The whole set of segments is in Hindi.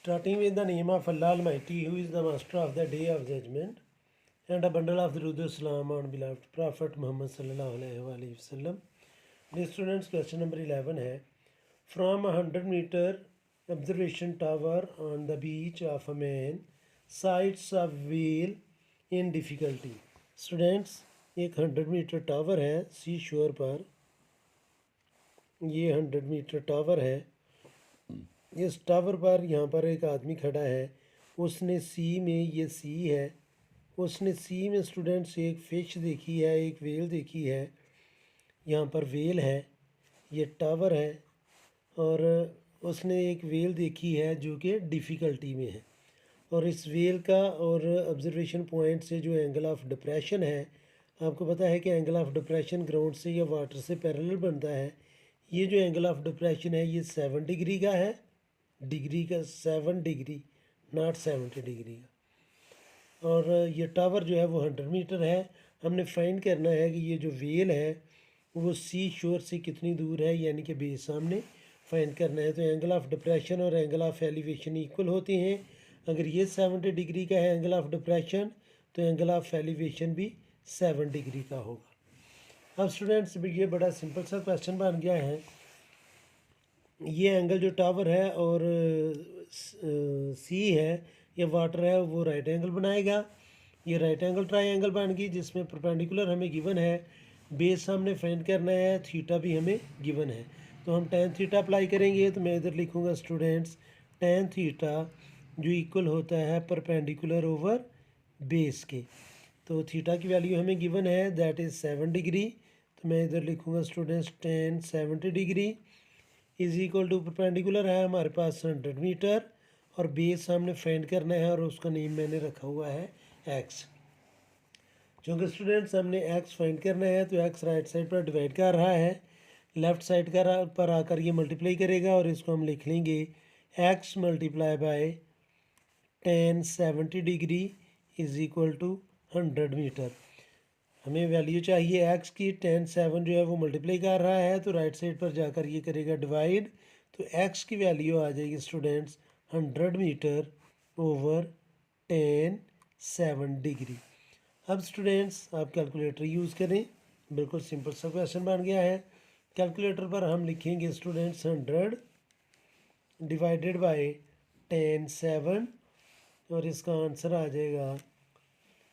Starting with the name of Allah Almighty, who is the master of the day of judgment, and a bundle of Durud Salam on beloved Prophet Muhammad sallallahu alaihi wasallam. Dear students, question number 11 है From a 100-meter observation tower on the beach of a man sights a whale in difficulty. Students, एक 100-मीटर टावर है सी शोर पर, ये 100-मीटर टावर है। इस टावर पर यहाँ पर एक आदमी खड़ा है, उसने सी में, ये सी है, उसने सी में स्टूडेंट्स एक फ़िश देखी है, एक वेल देखी है। यहाँ पर वेल है, ये टावर है, और उसने एक वेल देखी है जो कि डिफ़िकल्टी में है। और इस वेल का और ऑब्जर्वेशन पॉइंट से जो एंगल ऑफ डिप्रेशन है, आपको पता है कि एंगल ऑफ डिप्रेशन ग्राउंड से या वाटर से पैरेलल बनता है। ये जो एंगल ऑफ डिप्रेशन है ये 7 डिग्री का है, डिग्री का 7 डिग्री, नॉट 70 डिग्री का। और ये टावर जो है वो 100 मीटर है। हमने फाइंड करना है कि ये जो वेल है वो सी शोर से कितनी दूर है, यानी कि बेस सामने फाइंड करना है। तो एंगल ऑफ डिप्रेशन और एंगल ऑफ एलिवेशन इक्वल होते हैं। अगर ये 70 डिग्री का है एंगल ऑफ डिप्रेशन, तो एंगल ऑफ एलिवेशन भी 7 डिग्री का होगा। अब स्टूडेंट्स ये बड़ा सिंपल सा क्वेश्चन बन गया है। ये एंगल जो टावर है और सी है, ये वाटर है, वो राइट एंगल बनाएगा। ये राइट एंगल ट्रायंगल बन गई जिसमें परपेंडिकुलर हमें गिवन है, बेस हमने फाइंड करना है, थीटा भी हमें गिवन है। तो हम tan थीटा अप्लाई करेंगे। तो मैं इधर लिखूँगा स्टूडेंट्स tan थीटा जो इक्वल होता है परपेंडिकुलर ओवर बेस के। तो थीटा की वैल्यू हमें गिवन है, दैट इज़ 7 डिग्री। तो मैं इधर लिखूँगा students tan 70 degree is equal to perpendicular है हमारे पास 100 मीटर, और बेस हमने फाइंड करना है और उसका नेम मैंने रखा हुआ है x। क्योंकि स्टूडेंट्स हमने x फाइंड करना है तो x राइट साइड पर डिवाइड कर रहा है, लेफ़्ट साइड पर आकर ये मल्टीप्लाई करेगा, और इसको हम लिख लेंगे x multiply by tan 70 degree is equal to 100 metre. हमें वैल्यू चाहिए x की, tan 7 जो है वो मल्टीप्लाई कर रहा है तो राइट साइड पर जाकर ये करेगा डिवाइड। तो x की वैल्यू आ जाएगी students 100 metre over tan 7 degree. अब स्टूडेंट्स आप कैलकुलेटर यूज़ करें, बिल्कुल सिंपल सा क्वेश्चन बन गया है। कैलकुलेटर पर हम लिखेंगे स्टूडेंट्स 100 डिवाइडेड बाय tan 7, और इसका आंसर आ जाएगा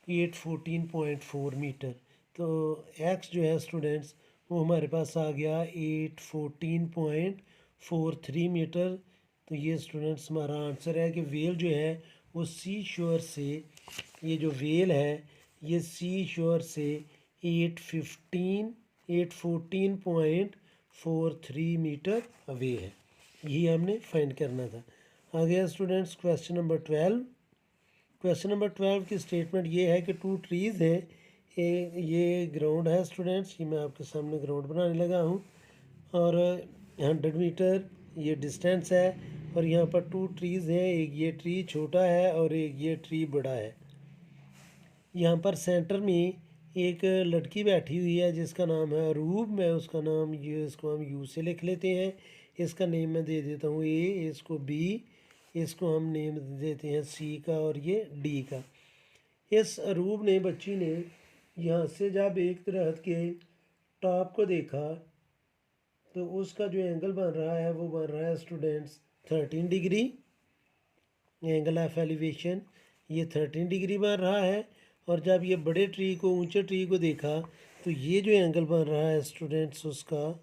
814.4 मीटर। तो x जो है स्टूडेंट्स वो हमारे पास आ गया 814.43 मीटर। तो ये स्टूडेंट्स हमारा आंसर है कि वेल जो है वो सी शोर से, ये जो वेल है ये सी शोर से 814.43 मीटर अवे है। यही हमने फाइंड करना था। आ गया students question number 12। Question number 12 की स्टेटमेंट ये है कि 2 ट्रीज़ हैं, ये ग्राउंड है स्टूडेंट्स, ये मैं आपके सामने ग्राउंड बनाने लगा हूँ, और 100 मीटर ये डिस्टेंस है, और यहाँ पर 2 ट्रीज़ हैं, एक ये ट्री छोटा है और एक ये ट्री बड़ा है। यहाँ पर सेंटर में एक लड़की बैठी हुई है जिसका नाम है अरूब। मैं उसका नाम, ये इसको हम यू से लिख लेते हैं। इसका नेम मैं दे देता हूँ ए, इसको बी, इसको हम नेम देते हैं सी का, और ये डी का। इस अरूब ने, बच्ची ने, यहाँ से जब एक दरख्त के टॉप को देखा तो उसका जो एंगल बन रहा है वो बन रहा है students 13 degree. Angle of elevation ये 13 डिग्री बन रहा है। और जब ये बड़े ट्री को, ऊंचे ट्री को देखा तो ये जो एंगल बन रहा है स्टूडेंट्स उसका,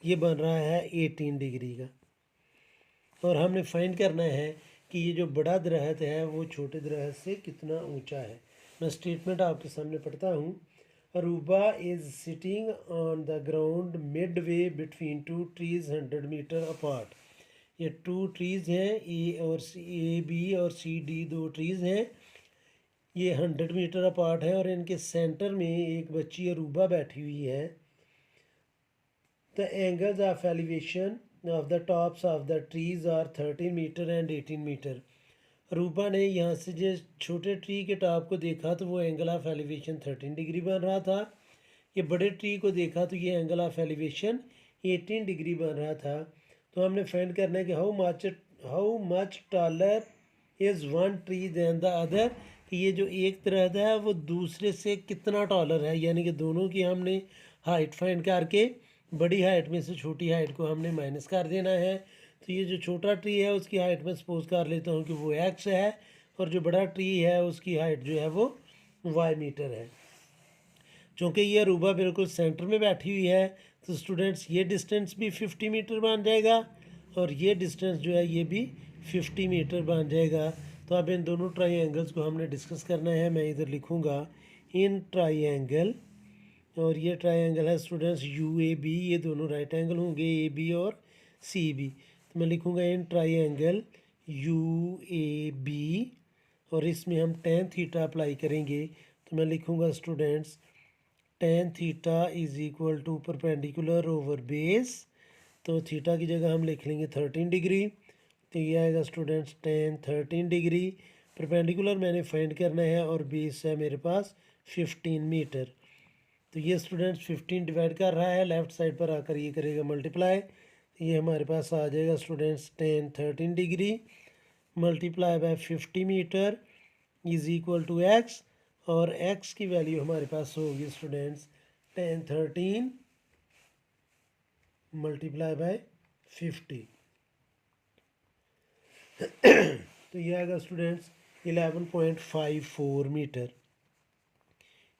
ये बन रहा है 18 डिग्री का। और हमने फाइंड करना है कि ये जो बड़ा दरख्त है वो छोटे दरख्त से कितना ऊंचा है। मैं स्टेटमेंट आपके सामने पढ़ता हूँ। Aruba is sitting on the ground mid way between 2 trees 100 metre apart. ये 2 ट्रीज़ हैं, ए बी और सी डी 2 ट्रीज़ हैं, ये 100 मीटर अपार्ट है, और इनके सेंटर में एक बच्ची अरूबा बैठी हुई है। The angles of elevation of the tops of the trees are 13 metre and 18 metre. Aruba ने यहाँ से जो छोटे ट्री के टॉप को देखा तो वो एंगल ऑफ एलिवेशन 13 डिग्री बन रहा था। ये बड़े ट्री को देखा तो ये एंगल ऑफ एलिवेशन 18 डिग्री बन रहा था। तो हमने फाइंड करना है कि how much how much taller is one tree than the other, कि ये जो एक दरख्त है वो दूसरे से कितना टॉलर है, यानी कि दोनों की हमने हाइट फाइंड करके बड़ी हाइट में से छोटी हाइट को हमने माइनस कर देना है। तो ये जो छोटा ट्री है उसकी हाइट मैं सपोज कर लेता हूँ कि वो x है, और जो बड़ा ट्री है उसकी हाइट जो है वो y मीटर है। चूँकि ये अरूबा बिल्कुल सेंटर में बैठी हुई है तो स्टूडेंट्स ये डिस्टेंस भी 50 मीटर बन जाएगा, और ये डिस्टेंस जो है ये भी 50 मीटर बन जाएगा। तो अब इन दोनों ट्राइंगल्स को हमने डिस्कस करना है। मैं इधर लिखूँगा इन ट्राइंगल, और ये ट्राइंगल है स्टूडेंट्स यू ए बी, ये दोनों राइट एंगल होंगे ए बी और सी बी। तो मैं लिखूँगा in triangle U A B, और इसमें हम tan थीटा अप्लाई करेंगे। तो मैं लिखूँगा students tan theta is equal to perpendicular over base, तो थीटा की जगह हम लिख लेंगे 13 डिग्री। तो ये आएगा स्टूडेंट्स tan 13 डिग्री। परपेंडिकुलर मैंने फाइंड करना है और बेस है मेरे पास 15 मीटर। तो ये स्टूडेंट्स 15 डिवाइड कर रहा है, लेफ़्ट साइड पर आकर ये करेगा मल्टीप्लाई। तो ये हमारे पास आ जाएगा students tan 13 degree multiply by 50 metre is equal to x, और x की वैल्यू हमारे पास होगी स्टूडेंट्स tan 13 मल्टीप्लाई बाय 50। तो ये आएगा स्टूडेंट्स 11.54 मीटर।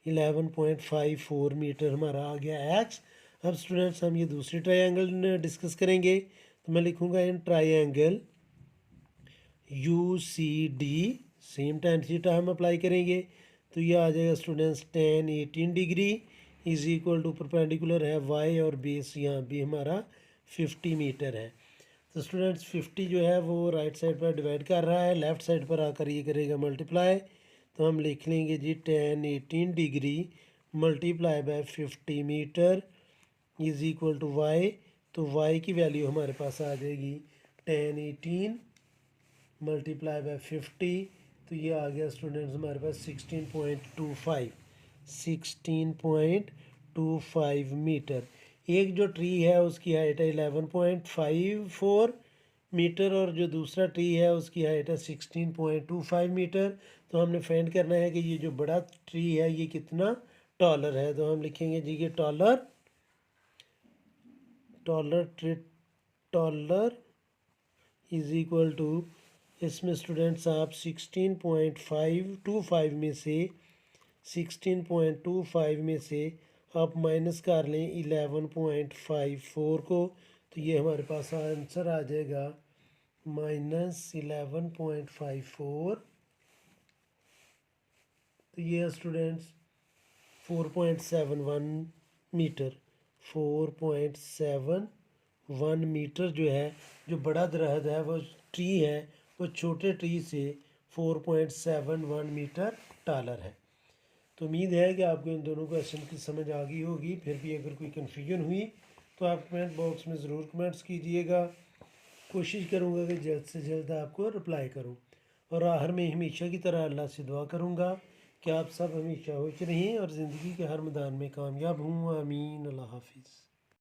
11.54 मीटर हमारा आ गया x। अब स्टूडेंट्स हम ये दूसरी ट्राइंगल डिस्कस करेंगे। तो मैं लिखूँगा in triangle U C D, same tan theta हम अप्लाई करेंगे। तो ये आ जाएगा students tan 18 degree is equal to perpendicular है y, और बेस यहाँ भी हमारा 50 मीटर है। तो स्टूडेंट्स 50 जो है वो राइट साइड पर डिवाइड कर रहा है, लेफ़्ट साइड पर आकर ये करेगा मल्टीप्लाई। तो हम लिख लेंगे जी tan 18 degree multiply by 50 metre is equal to y। तो y की वैल्यू हमारे पास आ जाएगी tan 18 मल्टीप्लाई बाय 50। तो ये आ गया स्टूडेंट्स हमारे पास 16.25 मीटर। एक जो ट्री है उसकी हाइट है 11.54 मीटर, और जो दूसरा ट्री है उसकी हाइट है 16.25 मीटर। तो हमने फाइंड करना है कि ये जो बड़ा ट्री है ये कितना टॉलर है। तो हम लिखेंगे जी कि टॉलर इज़ इक्वल टू, इसमें स्टूडेंट्स आप 16.525 में से 16.25 में से आप माइनस कर लें 11.54 को। तो ये हमारे पास आंसर आ जाएगा -11.54। तो ये है स्टूडेंट्स 4.71 मीटर। 4.71 मीटर जो है, जो बड़ा दरख्त है वो ट्री है, वो छोटे ट्री से 4.71 मीटर टॉलर है। तो उम्मीद है कि आपको इन दोनों क्वेश्चन की समझ आ गई होगी। फिर भी अगर कोई कन्फ्यूजन हुई तो आप कमेंट बॉक्स में ज़रूर कमेंट्स कीजिएगा। कोशिश करूँगा कि जल्द से जल्द आपको रिप्लाई करूँ, और आखिर में हमेशा की तरह अल्लाह से दुआ करूँगा कि आप सब हमेशा खुश रहें और ज़िंदगी के हर मैदान में कामयाब हों। आमीन। अल्लाह हाफिज़।